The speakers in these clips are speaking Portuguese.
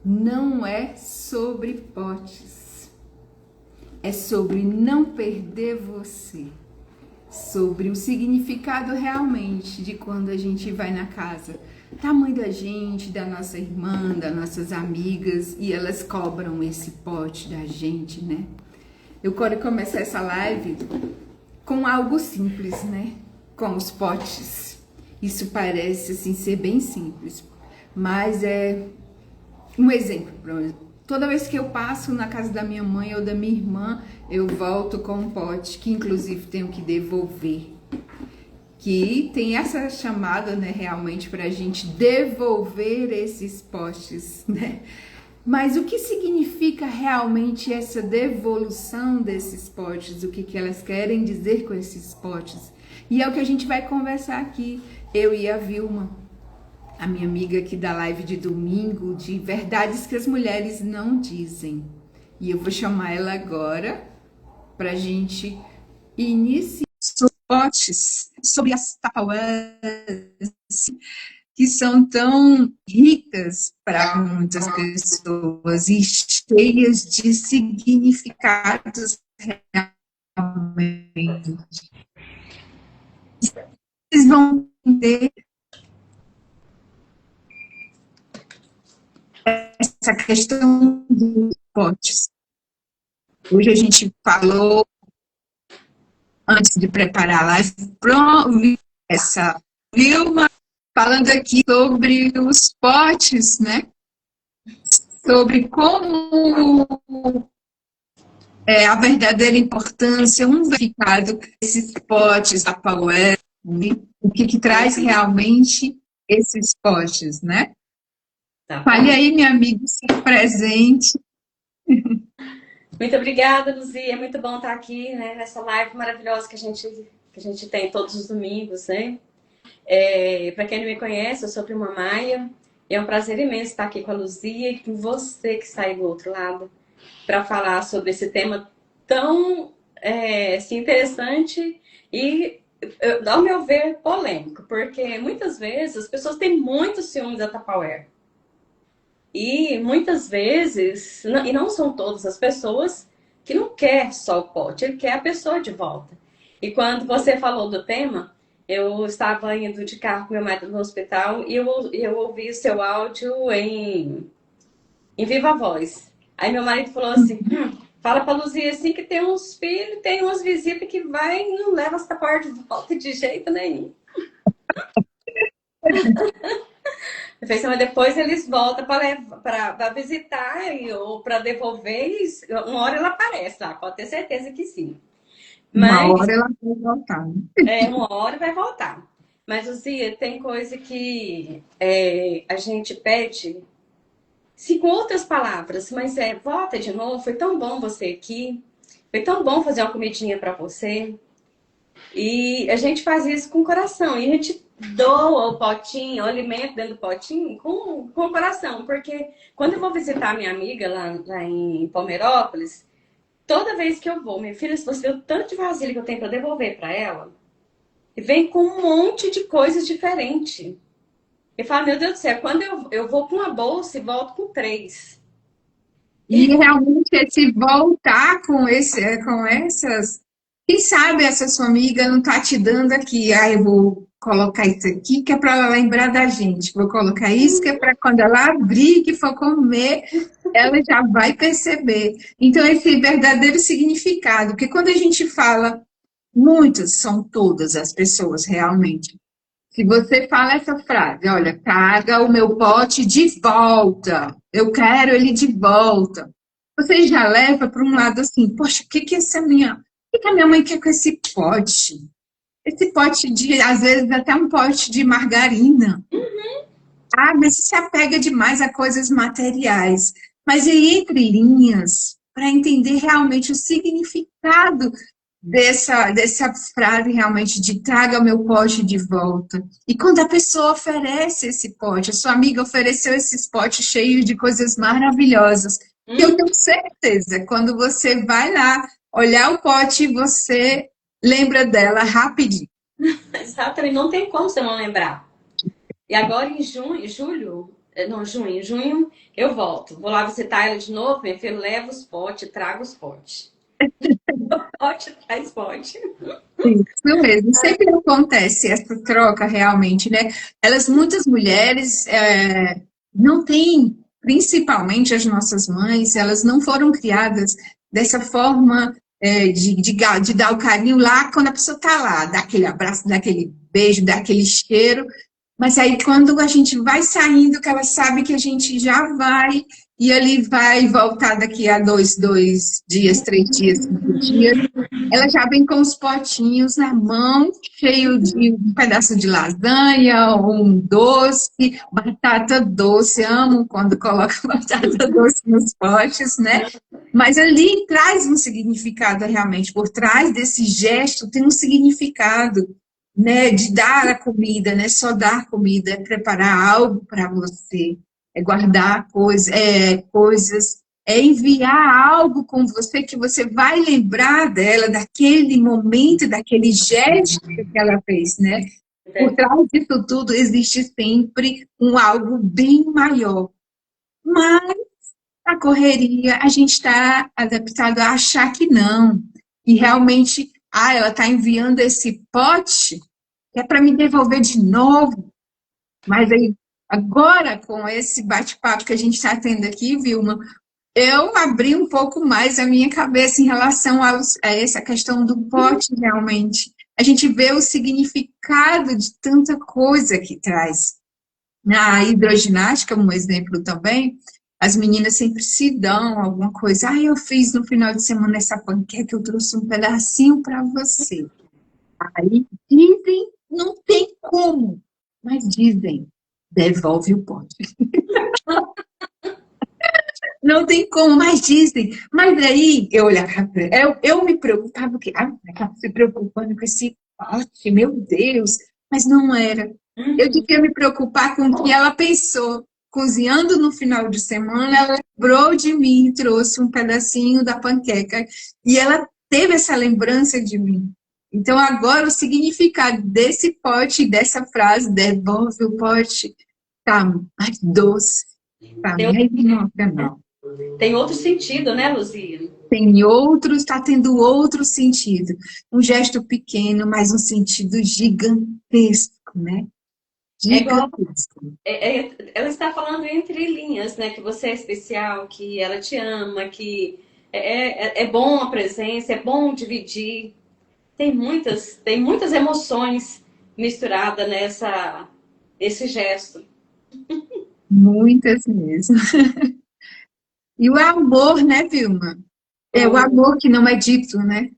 não é sobre potes, é sobre não perder você, sobre o significado realmente de quando a gente vai na casa da mãe da gente, da nossa irmã, das nossas amigas, e elas cobram esse pote da gente, né? Eu quero começar essa live com algo simples, né? Com os potes. Isso parece assim ser bem simples, mas é um exemplo. Toda vez que eu passo na casa da minha mãe ou da minha irmã, eu volto com um pote que inclusive tenho que devolver. Que tem essa chamada, né, realmente para a gente devolver esses potes, né? Mas o que significa realmente essa devolução desses potes? O que elas querem dizer com esses potes? E é o que a gente vai conversar aqui, eu e a Vilma, a minha amiga aqui da live de domingo, de verdades que as mulheres não dizem. E eu vou chamar ela agora para a gente iniciar os potes, sobre as Tupperwares, que são tão ricas para muitas pessoas e cheias de significados realmente. Vocês vão entender essa questão dos potes. Hoje a gente falou, antes de preparar a live, essa Vilma falando aqui sobre os potes, né? Sobre como a verdadeira importância, um significado desses potes da Tupperware, o que traz realmente esses potes, né? Tá. Fale aí, minha amiga, se presente. Muito obrigada, Luzia. É muito bom estar aqui, né, nessa live maravilhosa que a gente tem todos os domingos, né? Para quem não me conhece, eu sou Prima Maia. E é um prazer imenso estar aqui com a Luzia e com você que está aí do outro lado para falar sobre esse tema tão assim, interessante e, ao meu ver, polêmico. Porque muitas vezes as pessoas têm muito ciúmes da Tupperware. E muitas vezes, e não são todas as pessoas que não quer só o pote, ele quer a pessoa de volta. E quando você falou do tema, eu estava indo de carro com meu marido no hospital e eu ouvi o seu áudio em viva voz. Aí meu marido falou assim, fala pra Luzia assim que tem uns filhos, tem umas visitas que vai e não leva essa parte de volta de jeito nenhum. Mas depois eles voltam para visitar ou para devolver, e uma hora ela aparece lá, pode ter certeza que sim. Uma hora ela vai voltar. Uma hora vai voltar. Mas, Luzia, tem coisa que a gente pede, se com outras palavras, mas volta de novo, foi tão bom você aqui, foi tão bom fazer uma comidinha para você. E a gente faz isso com o coração. E a gente doa o potinho, o alimento dentro do potinho com o coração. Porque quando eu vou visitar a minha amiga lá em Palmeirópolis, toda vez que eu vou, minha filha, se você vê o tanto de vasilha que eu tenho para devolver para ela, e vem com um monte de coisas diferentes. Eu falo, meu Deus do céu, quando eu vou com uma bolsa e volto com 3. E realmente esse voltar com essas. Quem sabe essa sua amiga não está te dando aqui, eu vou colocar isso aqui que é para ela lembrar da gente, vou colocar isso que é para quando ela abrir, que for comer, ela já vai perceber. Então, esse verdadeiro significado, porque quando a gente fala, muitas são todas as pessoas realmente. Se você fala essa frase, olha, traga o meu pote de volta, eu quero ele de volta. Você já leva para um lado assim, poxa, o que a minha mãe quer com esse pote? Esse pote de, às vezes, até um pote de margarina. Mas se apega demais a coisas materiais. Mas aí, entre linhas, para entender realmente o significado dessa frase realmente de traga meu pote de volta. E quando a pessoa oferece esse pote, a sua amiga ofereceu esses potes cheios de coisas maravilhosas, eu tenho certeza, quando você vai lá olhar o pote, você lembra dela rapidinho. Exatamente, não tem como você não lembrar. E agora em julho, Não, junho. Junho eu volto. Vou lá visitar ela de novo, minha filha, leva os potes, traga os potes. Pote, traz pote. Isso mesmo, sempre acontece essa troca realmente, né? Muitas mulheres não têm, principalmente as nossas mães, elas não foram criadas dessa forma de dar o carinho lá quando a pessoa está lá, dar aquele abraço, dar aquele beijo, dar aquele cheiro. Mas aí, quando a gente vai saindo, que ela sabe que a gente já vai, e ali vai voltar daqui a dois dias, 3 dias, 5 dias, ela já vem com os potinhos na mão, cheio de um pedaço de lasanha, ou um doce, batata doce. Amo quando coloca batata doce nos potes, né? Mas ali traz um significado realmente. Por trás desse gesto tem um significado, né? De dar a comida, né? Só dar comida, é preparar algo para você, é guardar coisas, é enviar algo com você que você vai lembrar dela, daquele momento, daquele gesto que ela fez, né? Por trás disso tudo existe sempre um algo bem maior. Mas a correria, a gente está adaptado a achar que não. E realmente, ela está enviando esse pote que é para me devolver de novo. Mas aí, agora, com esse bate-papo que a gente está tendo aqui, Vilma, eu abri um pouco mais a minha cabeça em relação a essa questão do pote, realmente. A gente vê o significado de tanta coisa que traz. Na hidroginástica, um exemplo também, as meninas sempre se dão alguma coisa. Eu fiz no final de semana essa panqueca, eu trouxe um pedacinho para você. Aí dizem, não tem como, mas dizem, devolve o pote. Não tem como, mas dizem. Mas aí eu olhava, eu me preocupava, porque ela se preocupando com esse pote, meu Deus, mas não era. Eu devia me preocupar com o que ela pensou. Cozinhando no final de semana, ela lembrou de mim, trouxe um pedacinho da panqueca e ela teve essa lembrança de mim. Então, agora o significado desse pote, dessa frase, devolve o pote, tá mais doce, tá Tem, mais emocional. tem outro sentido, né, Luzia? Tem outros, está tendo outro sentido. Um gesto pequeno, mas um sentido gigantesco, né? É igual, Gigantesco. ela está falando entre linhas, né? Que você é especial, que ela te ama, que é bom a presença, é bom dividir. Tem muitas emoções misturadas nesse gesto. Muitas mesmo. E o amor, né, Vilma? É o Então, amor que não é dito, né?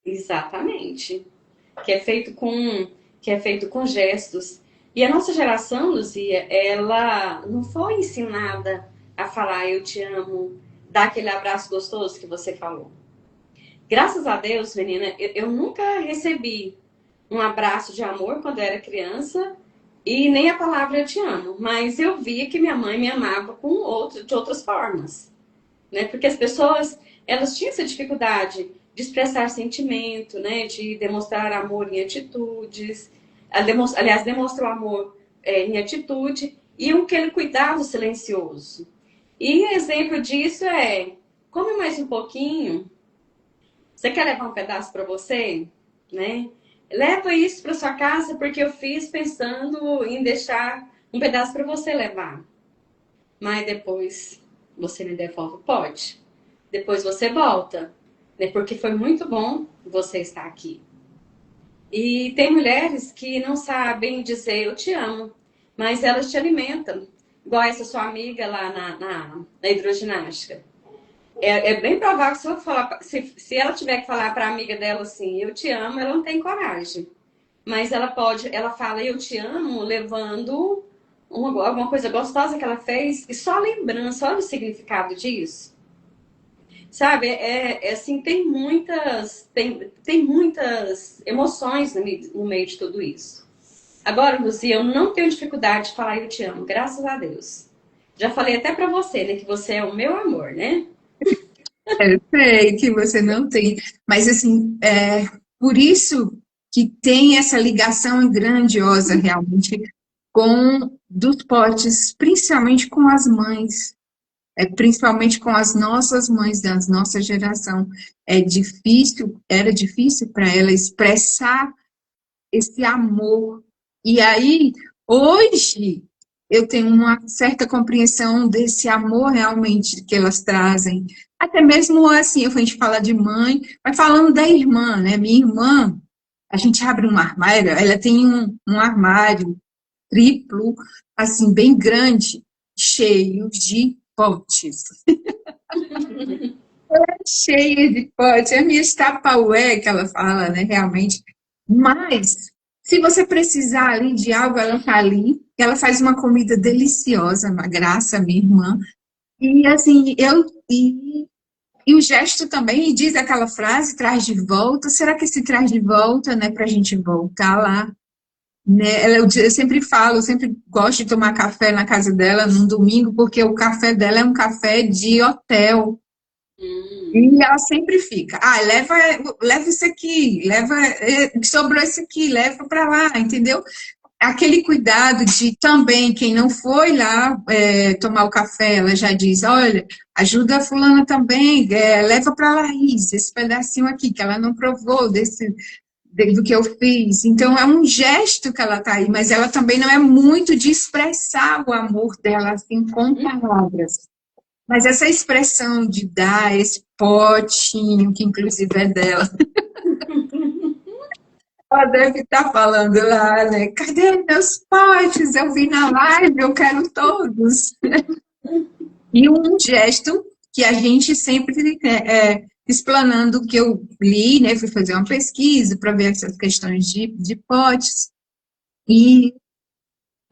exatamente. Que é feito com, que é feito com gestos. E a nossa geração, Luzia, ela não foi ensinada a falar eu te amo, dar aquele abraço gostoso que você falou. Graças a Deus, menina, eu nunca recebi um abraço de amor quando eu era criança e nem a palavra eu te amo. Mas eu via que minha mãe me amava de outras formas, né? Porque as pessoas, elas tinham essa dificuldade de expressar sentimento, né? De demonstrar amor em atitudes. Aliás, demonstrar amor em atitude e aquele cuidado silencioso. E exemplo disso come mais um pouquinho. Você quer levar um pedaço para você, né? Leva isso para sua casa porque eu fiz pensando em deixar um pedaço para você levar. Mas depois você me devolve, pode. Depois você volta, né? Porque foi muito bom você estar aqui. E tem mulheres que não sabem dizer eu te amo, mas elas te alimentam. Igual essa sua amiga lá na hidroginástica. É bem provável que se, eu falar, se ela tiver que falar para a amiga dela assim, eu te amo, ela não tem coragem. Mas ela fala eu te amo levando alguma coisa gostosa que ela fez e só a lembrança, olha o significado disso. Sabe, assim, tem muitas emoções no meio de tudo isso. Agora, Luzia, eu não tenho dificuldade de falar eu te amo, graças a Deus. Já falei até pra você, né, que você é o meu amor, né? Eu sei que você não tem, mas assim, por isso que tem essa ligação grandiosa realmente com dos potes, principalmente com as mães, principalmente com as nossas mães da nossa geração. Era difícil para ela expressar esse amor. E aí, hoje, eu tenho uma certa compreensão desse amor realmente que elas trazem. Até mesmo assim, a gente fala de mãe, mas falando da irmã, né? Minha irmã, a gente abre um armário, ela tem um armário triplo, assim, bem grande, cheio de potes. Cheia de potes. É a minha Tupperware que ela fala, né, realmente. Mas, se você precisar ali de algo, ela tá ali. Ela faz uma comida deliciosa, uma graça, minha irmã. E, assim, e o gesto também, e diz aquela frase, traz de volta. Será que esse traz de volta, né, pra gente voltar lá? Né? Eu sempre falo, eu sempre gosto de tomar café na casa dela num domingo, porque o café dela é um café de hotel. E ela sempre fica, leva isso aqui, sobrou isso aqui, leva para lá, entendeu? Aquele cuidado de também, quem não foi lá tomar o café, ela já diz, olha, ajuda a fulana também, leva para a Laís esse pedacinho aqui, que ela não provou do que eu fiz. Então, é um gesto que ela está aí, mas ela também não é muito de expressar o amor dela assim com palavras. Mas essa expressão de dar esse potinho, que inclusive é dela, ela deve estar falando lá, né? Cadê meus potes? Eu vi na live, eu quero todos. E um gesto que a gente sempre, explanando o que eu li, né? Fui fazer uma pesquisa para ver essas questões de potes. E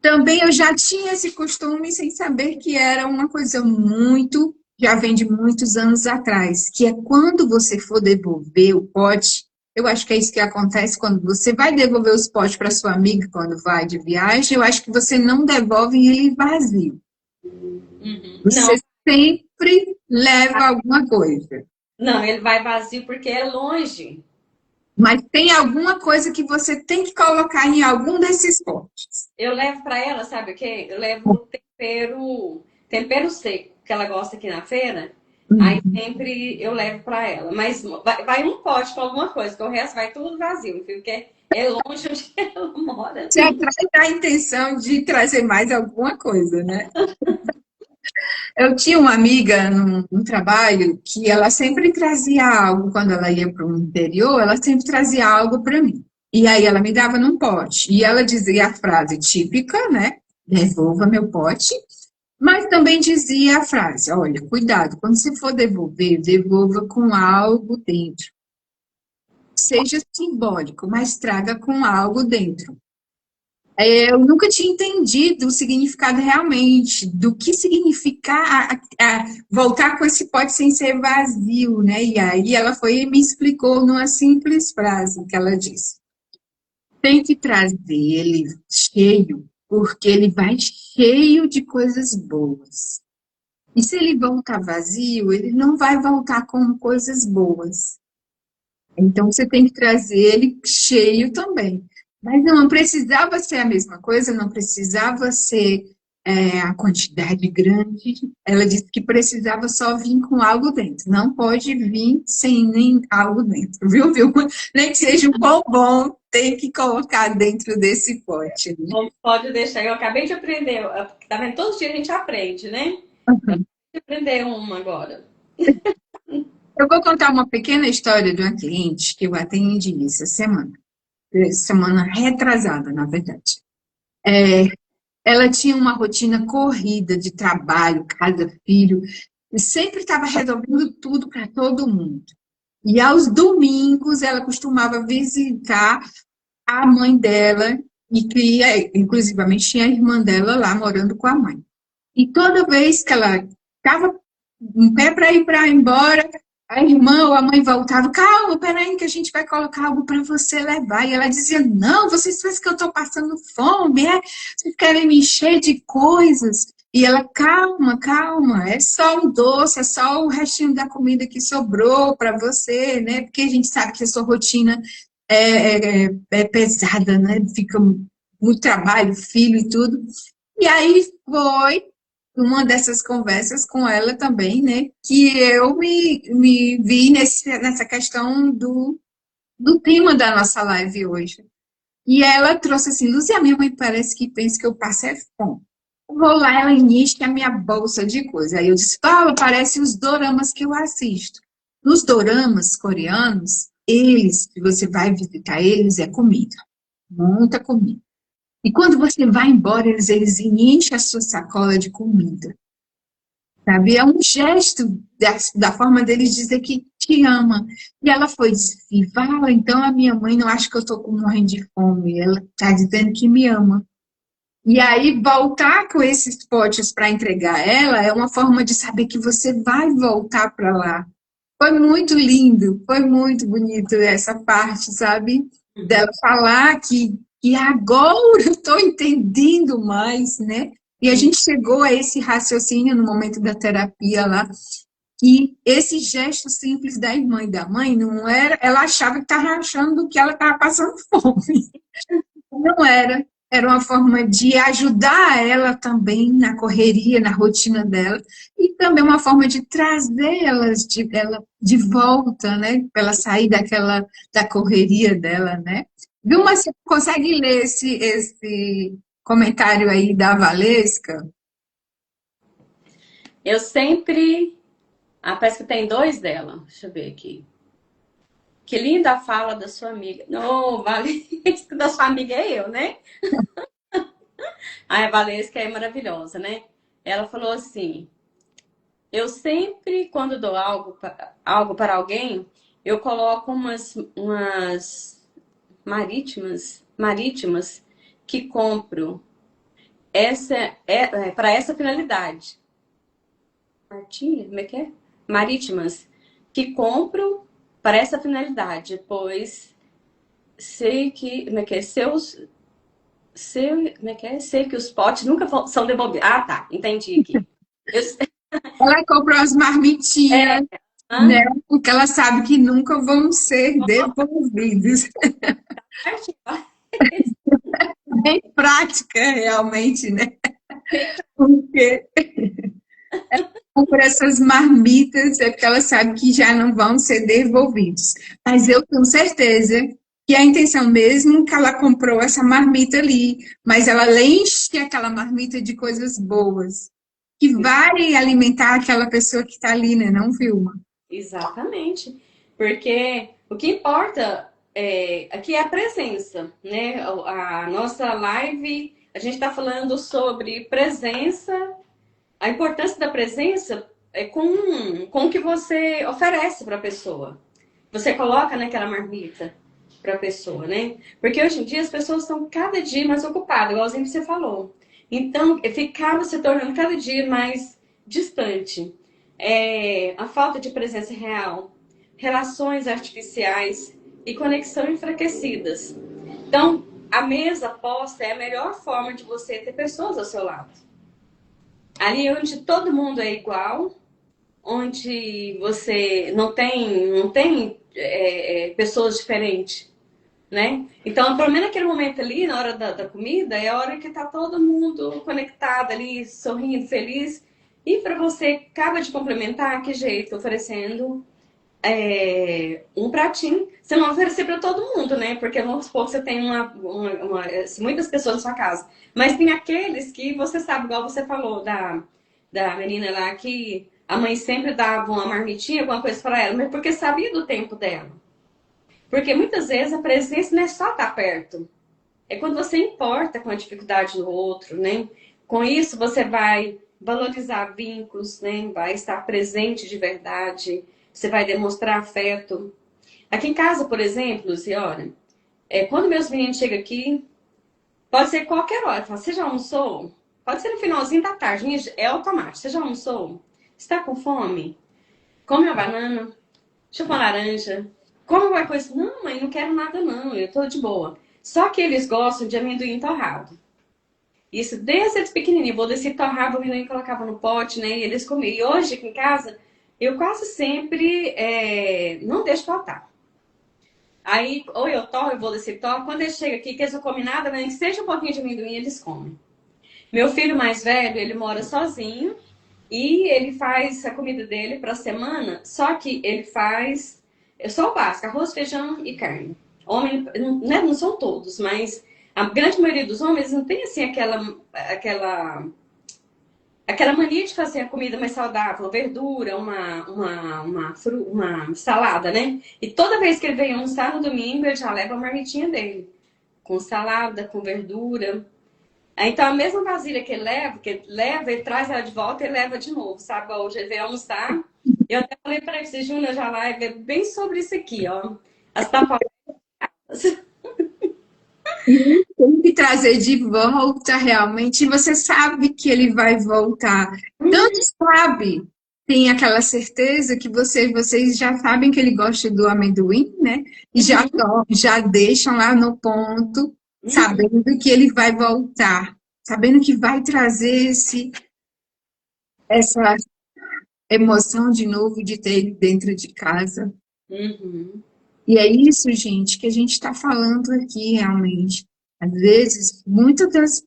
também eu já tinha esse costume sem saber que era uma coisa muito, já vem de muitos anos atrás, que é quando você for devolver o pote, eu acho que é isso que acontece quando você vai devolver os potes para sua amiga quando vai de viagem, eu acho que você não devolve ele vazio. Você Não, sempre leva alguma coisa. não, ele vai vazio porque é longe. Mas tem alguma coisa que você tem que colocar em algum desses potes. Eu levo para ela, sabe o quê? Eu levo tempero seco, que ela gosta aqui na feira. Aí sempre eu levo para ela. Mas vai um pote com alguma coisa, que o resto vai tudo vazio, viu? Porque é longe onde ela mora. Você traz a intenção de trazer mais alguma coisa, né? Eu tinha uma amiga no trabalho que ela sempre trazia algo, quando ela ia para o interior, ela sempre trazia algo para mim. E aí ela me dava num pote. E ela dizia a frase típica, né? Devolva meu pote. Mas também dizia a frase: olha, cuidado, quando você for devolver, devolva com algo dentro. Seja simbólico, mas traga com algo dentro. Eu nunca tinha entendido o significado realmente, do que significa voltar com esse pote sem ser vazio, né? E aí ela foi e me explicou numa simples frase que ela disse: tem que trazer ele cheio, porque ele vai cheio de coisas boas. E se ele voltar vazio, ele não vai voltar com coisas boas. Então você tem que trazer ele cheio também. Mas não precisava ser a mesma coisa, não precisava ser a quantidade grande. Ela disse que precisava só vir com algo dentro. Não pode vir sem nem algo dentro, viu? Nem que seja um bombom, tem que colocar dentro desse pote. Né? Não pode deixar. Eu acabei de aprender. Tá vendo? Todos os dias a gente aprende, né? Uhum. Vou aprender uma agora. Eu vou contar uma pequena história de uma cliente que eu atendi essa semana retrasada, na verdade. Ela tinha uma rotina corrida de trabalho, casa, filho, e sempre estava resolvendo tudo para todo mundo. E aos domingos ela costumava visitar a mãe dela, e que inclusivamente tinha a irmã dela lá morando com a mãe. E toda vez que ela estava em pé para ir para embora, a irmã ou a mãe voltava, calma, peraí que a gente vai colocar algo para você levar. E ela dizia, não, vocês pensam que eu estou passando fome, vocês querem me encher de coisas. E ela, calma, calma, é só um doce, é só o restinho da comida que sobrou para você, né? Porque a gente sabe que a sua rotina é pesada, né? Fica muito trabalho, filho e tudo. E aí foi uma dessas conversas com ela também, né? Que eu me vi nessa questão do tema da nossa live hoje. E ela trouxe assim, Lúcia, a minha mãe parece que pensa que eu passo é fome. Eu vou lá, ela enche a minha bolsa de coisa. Aí eu disse, Paula, parece os doramas que eu assisto. Nos doramas coreanos, eles, se você vai visitar eles, é comida. Muita comida. E quando você vai embora, eles enchem a sua sacola de comida. Sabe? É um gesto da forma deles dizer que te ama. E ela foi disse, Vala, então a minha mãe não acha que eu estou morrendo de fome. Ela está dizendo que me ama. E aí, voltar com esses potes para entregar ela é uma forma de saber que você vai voltar para lá. Foi muito lindo, foi muito bonito essa parte, sabe? Dela falar que agora eu estou entendendo mais, né? E a gente chegou a esse raciocínio no momento da terapia lá, que esse gesto simples da irmã e da mãe não era, ela achava que estava achando que ela estava passando fome. Não era. Era uma forma de ajudar ela também na correria, na rotina dela, e também uma forma de trazer ela de volta, né? Para ela sair da correria dela, né? Vilma, você consegue ler esse comentário aí da Valesca? Eu sempre. Ah, parece que tem dois dela. Deixa eu ver aqui. Que linda a fala da sua amiga. Não, Valesca, da sua amiga é eu, né? A Valesca é maravilhosa, né? Ela falou assim: eu sempre, quando dou algo para alguém, eu coloco umas marítimas que compro para essa finalidade. Martinha, como é que é? Marítimas que compro para essa finalidade, pois sei que, como é que é? Como é que é? Sei que os potes nunca são devolvidos. Ah, tá, entendi aqui. Eu, Ela comprou as marmitinhas, né? hã? Porque ela sabe que nunca vão ser devolvidos. Bem prática, realmente, né? Porque por essas marmitas é porque ela sabe que já não vão ser devolvidos. Mas eu tenho certeza que a intenção mesmo que ela comprou essa marmita ali, mas ela enche aquela marmita de coisas boas, que vai alimentar aquela pessoa que está ali, né? Não, Vilma? Exatamente. Porque o que importa aqui é a presença, né? A nossa live, a gente está falando sobre presença, a importância da presença é com o que você oferece para a pessoa. Você coloca naquela marmita para a pessoa, né? Porque hoje em dia as pessoas estão cada dia mais ocupadas, igualzinho que você falou. Então, ficava se tornando cada dia mais distante. A falta de presença real, relações artificiais e conexão enfraquecidas. Então, a mesa posta é a melhor forma de você ter pessoas ao seu lado. Ali onde todo mundo é igual, onde você não tem pessoas diferentes, né? Então, pelo menos naquele momento ali, na hora da comida, é a hora que tá todo mundo conectado ali, sorrindo, feliz. E para você, acaba de complementar, que jeito? Oferecendo um pratinho. Você não oferecer para todo mundo, né? Porque vamos supor que você tem muitas pessoas na sua casa. Mas tem aqueles que você sabe, igual você falou da menina lá, que a mãe sempre dava uma marmitinha, alguma coisa para ela, mas porque sabia do tempo dela. Porque muitas vezes a presença não é só estar perto. É quando você importa com a dificuldade do outro, né? Com isso você vai valorizar vínculos, né? Vai estar presente de verdade, você vai demonstrar afeto. Aqui em casa, por exemplo, Ziora, quando meus meninos chegam aqui, pode ser qualquer hora. Fala, você já almoçou? Pode ser no finalzinho da tarde, é automático. Você já almoçou? Está com fome? Come uma banana, chupa uma laranja, come alguma coisa. Não, mãe, não quero nada não, eu tô de boa. Só que eles gostam de amendoim torrado. Isso desde eles pequenininhos. Vou descer torrava o amendoim, colocava no pote, né? E eles comiam. E hoje aqui em casa, eu quase sempre não deixo faltar. Aí, ou eu torro, eu vou descer torro. Quando eles chegam aqui, que eles não comem nada, nem seja um pouquinho de amendoim, eles comem. Meu filho mais velho, ele mora sozinho e ele faz a comida dele para a semana, só que ele faz só o básico, arroz, feijão e carne. Homem, né, não são todos, mas a grande maioria dos homens não tem assim aquela mania de fazer a comida mais saudável, verdura, uma salada, né? E toda vez que ele vem almoçar no domingo, ele já leva a marmitinha dele, com salada, com verdura. Então, a mesma vasilha ele traz ela de volta e leva de novo, sabe? Hoje ele veio almoçar. Eu até falei para esse Júnior já live é bem sobre isso aqui, ó. As tapas. E tem que trazer de volta realmente, e você sabe que ele vai voltar. Tanto sabe, tem aquela certeza que vocês já sabem que ele gosta do amendoim, né? E Uhum, já deixam lá no ponto, uhum, sabendo que ele vai voltar, sabendo que vai trazer essa emoção de novo de ter ele dentro de casa. uhum, E é isso, gente, que a gente está falando aqui realmente. Às vezes,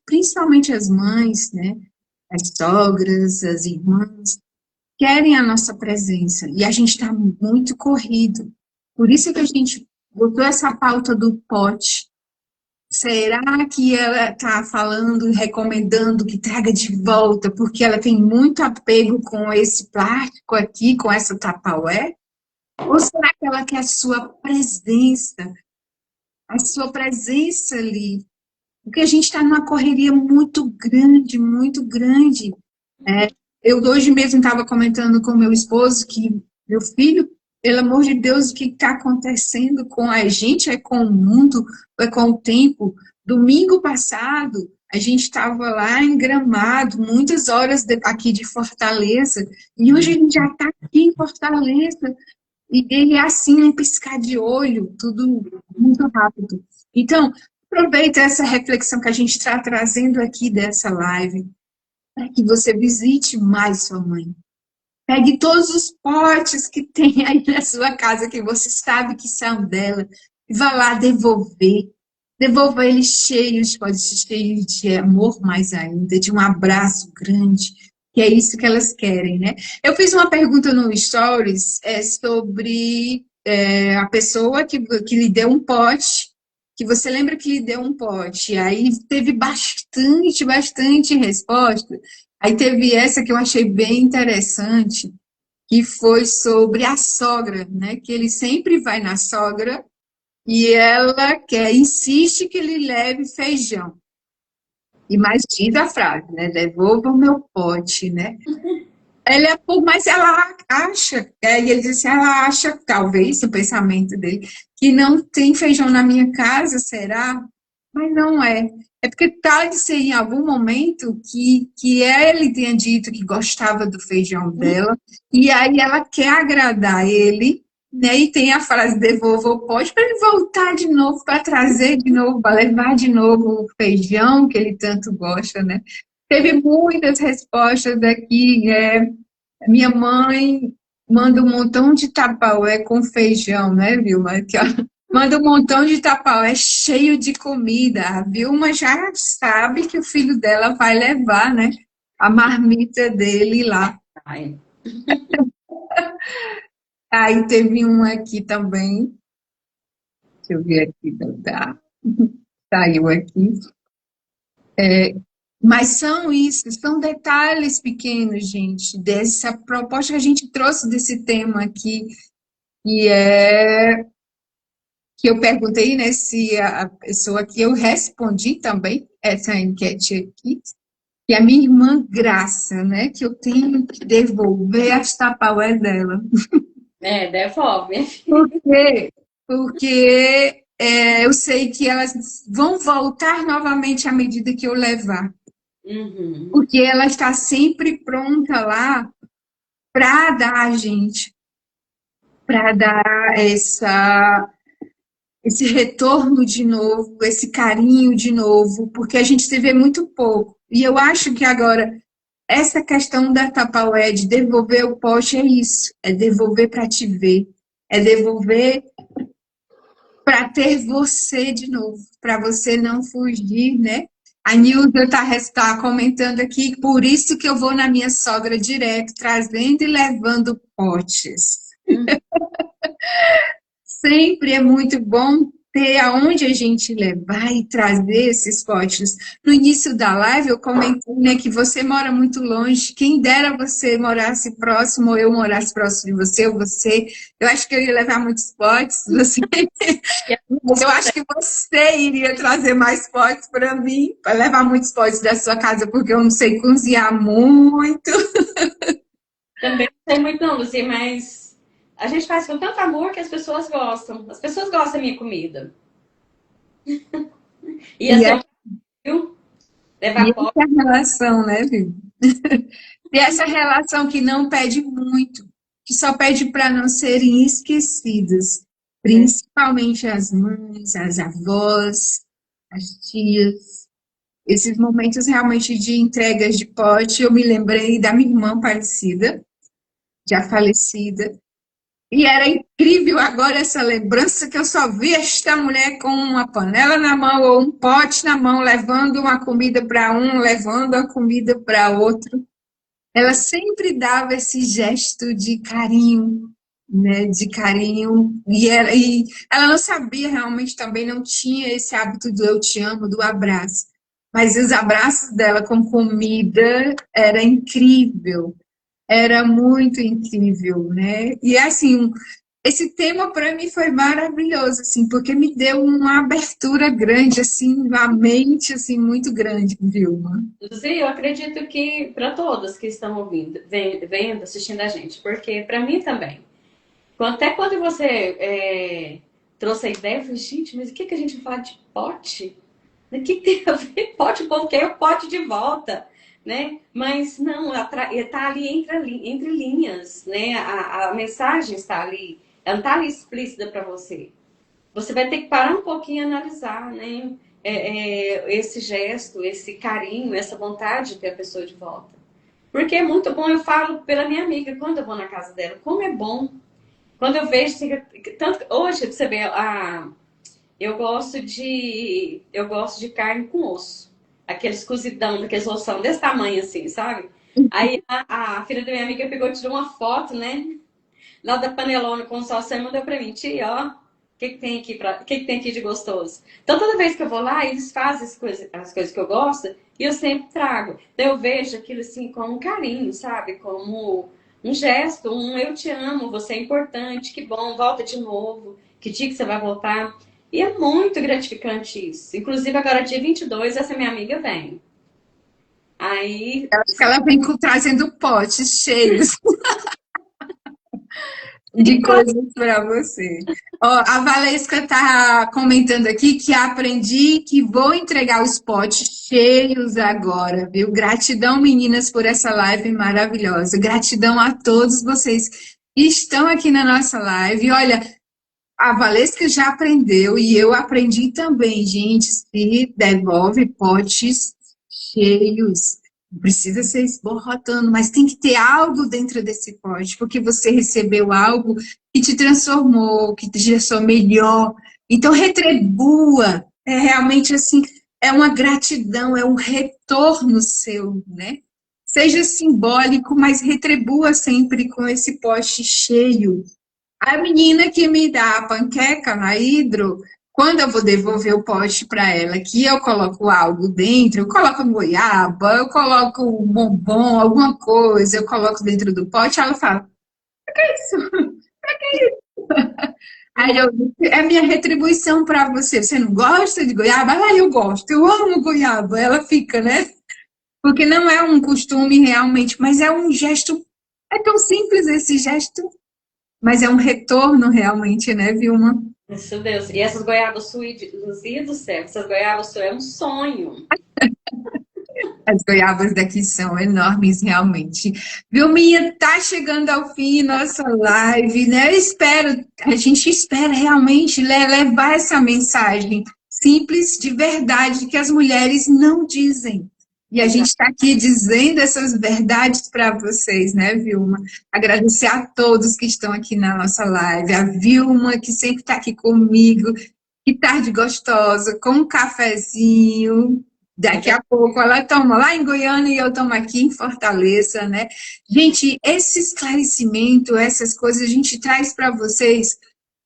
principalmente as mães, né, as sogras, as irmãs, querem a nossa presença e a gente está muito corrido. Por isso que a gente botou essa pauta do pote. Será que ela está falando, recomendando que traga de volta, porque ela tem muito apego com esse plástico aqui, com essa Tupperware? Ou será que ela quer a sua presença ali? Porque a gente está numa correria muito grande, muito grande. É, eu hoje mesmo estava comentando com meu esposo que meu filho, pelo amor de Deus, o que está acontecendo com a gente, é com o mundo, é com o tempo. Domingo passado, a gente estava lá em Gramado, muitas horas aqui de Fortaleza, e hoje a gente já está aqui em Fortaleza. E ele é assim, um piscar de olho, tudo muito rápido. Então, aproveita essa reflexão que a gente está trazendo aqui dessa live, para que você visite mais sua mãe. Pegue todos os potes que tem aí na sua casa, que você sabe que são dela, e vá lá devolver. Devolva eles cheios, pode ser cheios de amor mais ainda, de um abraço grande, que é isso que elas querem, né? Eu fiz uma pergunta no Stories sobre a pessoa que lhe deu um pote, que você lembra que lhe deu um pote, aí teve bastante resposta. Aí teve essa que eu achei bem interessante, que foi sobre a sogra, né? Que ele sempre vai na sogra e ela insiste que ele leve feijão. E mais diz a frase, né? Devolva o meu pote, né? Mas ela acha, e ele disse, ela acha, talvez, o pensamento dele, que não tem feijão na minha casa, será? Mas não é. É porque pode ser em algum momento que ele tenha dito que gostava do feijão dela, e aí ela quer agradar ele, né? E tem a frase devolva o pote para ele voltar de novo, para trazer de novo, para levar de novo o feijão que ele tanto gosta, né? Teve muitas respostas aqui. Minha mãe manda um montão de tapaué com feijão, né, Vilma? Aqui, ó. Manda um montão de tapaué cheio de comida. A Vilma já sabe que o filho dela vai levar, né, a marmita dele lá. ai, Aí teve um aqui também. Deixa eu ver aqui. Saiu aqui. Mas são isso, são detalhes pequenos, gente, dessa proposta que a gente trouxe desse tema aqui, e que eu perguntei, né, se a pessoa que eu respondi também essa enquete aqui, que a minha irmã Graça, né, que eu tenho que devolver as tapaué dela. devolve. Por quê? Porque eu sei que elas vão voltar novamente à medida que eu levar. Uhum. Porque ela está sempre pronta lá para dar a gente, para dar esse retorno de novo, esse carinho de novo, porque a gente se vê muito pouco. E eu acho que agora, essa questão da Tupperware, de devolver o pote, é isso, é devolver para te ver, é devolver para ter você de novo, para você não fugir, né? A Nilda está comentando aqui, por isso que eu vou na minha sogra direto, trazendo e levando potes. Hum. Sempre é muito bom ter aonde a gente levar e trazer esses potes. No início da live eu comentei, né, que você mora muito longe. Quem dera você morasse próximo, ou eu morasse próximo de você, ou você. Eu acho que eu ia levar muitos potes, você. E Mas eu acho que você iria trazer mais potes para mim, para levar muitos potes da sua casa, porque eu não sei cozinhar muito. também não sei muito não, Luzia, mas a gente faz com tanto amor que as pessoas gostam. As pessoas gostam da minha comida. Ia E, ser é, um desafio e levar pote. essa relação, né, Vivi? E essa relação que não pede muito, que só pede para não serem esquecidas, Né? principalmente as mães, as avós, as tias. Esses momentos realmente de entregas de pote, eu me lembrei da minha irmã falecida, já falecida, e era incrível agora essa lembrança que eu só vi esta mulher com uma panela na mão ou um pote na mão, levando uma comida para um, levando a comida para outro. Ela sempre dava esse gesto de carinho, né, de carinho, e ela não sabia realmente também, não tinha esse hábito do eu te amo, do abraço. Mas os abraços dela com comida era incrível, era muito incrível, né? E assim, esse tema para mim foi maravilhoso, assim, porque me deu uma abertura grande, assim, na mente, assim, muito grande, Vilma. Luzia, eu acredito que para todas que estão ouvindo, vendo, assistindo a gente, porque para mim também. Até quando você trouxe a ideia, eu falei, gente, mas o que, que a gente vai falar de pote? O que, que tem a ver pote? O povo quer o pote de volta, né? Mas não, está ali entre linhas, né? A mensagem está ali, ela está ali explícita para você. Você vai ter que parar um pouquinho e analisar, né? Esse gesto, esse carinho, essa vontade de ter a pessoa de volta. Porque é muito bom, eu falo pela minha amiga, quando eu vou na casa dela, como é bom. Quando eu vejo, assim, tanto, hoje você vê, eu gosto de carne com osso. Aqueles cozidão, daqueles ossão desse tamanho assim, sabe? Aí a filha da minha amiga pegou e tirou uma foto, né? Lá da panelona com salsa e mandou pra mim, tia, ó, o que que tem aqui de gostoso? Então toda vez que eu vou lá, eles fazem as coisas que eu gosto e eu sempre trago. Então eu vejo aquilo assim com um carinho, sabe? Como um gesto, um eu te amo, você é importante, que bom, volta de novo, que dia que você vai voltar. E é muito gratificante isso. Inclusive agora dia 22 essa minha amiga vem. Aí, Acho que ela vem trazendo potes cheios de coisas para você. Ó, a Valesca está comentando aqui que aprendi que vou entregar os potes cheios agora, viu? Gratidão, meninas, por essa live maravilhosa. Gratidão a todos vocês que estão aqui na nossa live. Olha, a Valesca já aprendeu e eu aprendi também, gente, se devolve potes cheios. Não precisa ser esborrotando, mas tem que ter algo dentro desse pote, porque você recebeu algo que te transformou, que te deixou melhor. Então, retribua. É realmente assim, é uma gratidão, é um retorno seu, né? Seja simbólico, mas retribua sempre com esse pote cheio. A menina que me dá a panqueca na hidro, quando eu vou devolver o pote para ela, que eu coloco algo dentro, eu coloco goiaba, eu coloco um bombom, alguma coisa, eu coloco dentro do pote, ela fala, isso. Aí eu, é minha retribuição para você. Você não gosta de goiaba? Ah, eu gosto, eu amo goiaba. Ela fica, né? Porque não é um costume realmente, mas é um gesto. É tão simples esse gesto, mas é um retorno realmente, né, Vilma? meu Deus, e essas goiabas suídas, Luzia do céu, essas goiabas suídas é um sonho. As goiabas daqui são enormes, realmente. Vilminha, tá chegando ao fim nossa live, né? A gente espera realmente levar essa mensagem simples, de verdade, que as mulheres não dizem. E a gente Exato. está aqui dizendo essas verdades para vocês, né, Vilma? Agradecer a todos que estão aqui na nossa live, a Vilma, que sempre está aqui comigo. Que tarde gostosa, com um cafezinho. É Daqui verdade. a pouco ela toma lá em Goiânia e eu tomo aqui em Fortaleza, né? Gente, esse esclarecimento, essas coisas a gente traz para vocês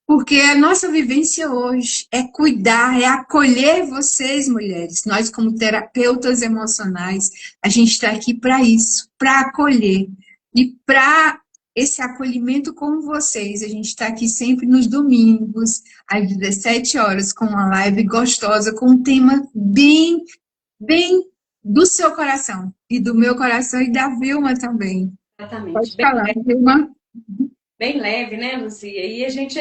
porque a nossa vivência hoje é cuidar, é acolher vocês, mulheres. Nós, como terapeutas emocionais, a gente está aqui para isso, para acolher. E para esse acolhimento com vocês, a gente está aqui sempre nos domingos, às 17 horas, com uma live gostosa, com um tema bem do seu coração, e do meu coração, e da Vilma também. Pode Exatamente. falar, Vilma. Bem leve, né, Luzia? E a gente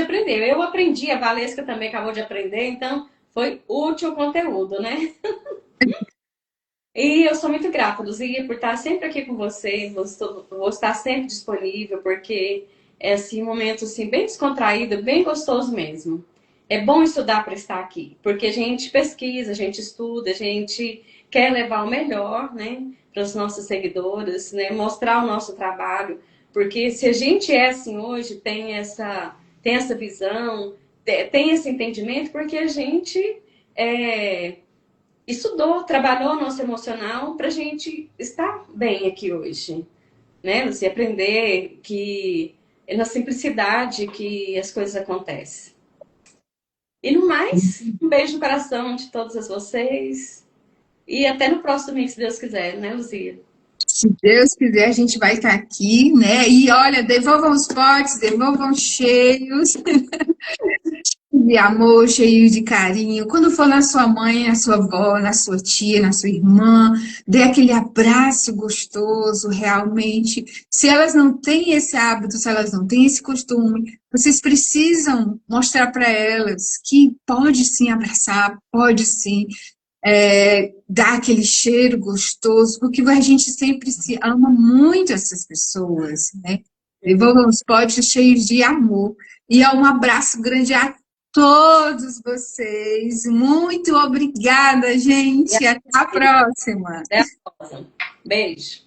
aprendeu. Eu aprendi, a Valesca também acabou de aprender, então foi útil o conteúdo, né? E eu sou muito grata, Luzia, por estar sempre aqui com você. Vou estar sempre disponível, porque é assim, um momento assim, bem descontraído, bem gostoso mesmo. É bom estudar para estar aqui, porque a gente pesquisa, a gente estuda, a gente quer levar o melhor, né, para os nossos seguidores, né, mostrar o nosso trabalho, porque se a gente é assim hoje, tem essa visão, tem esse entendimento, porque a gente é, estudou, trabalhou o nosso emocional para a gente estar bem aqui hoje, né? Você aprender que é na simplicidade que as coisas acontecem. E no mais, um beijo no coração de todas vocês. E até no próximo domingo, se Deus quiser, né, Luzia? Se Deus quiser, a gente vai estar aqui, né? E olha, devolvam os potes, devolvam cheios de amor, cheios de carinho. Quando for na sua mãe, na sua avó, na sua tia, na sua irmã, dê aquele abraço gostoso, realmente. Se elas não têm esse hábito, se elas não têm esse costume, vocês precisam mostrar para elas que pode sim abraçar, pode sim dar aquele cheiro gostoso, porque a gente sempre se ama muito essas pessoas, né? Devolvam os potes cheios de amor. E é um abraço grande a todos vocês. Muito obrigada, E gente. Até a próxima. até a próxima. Beijo.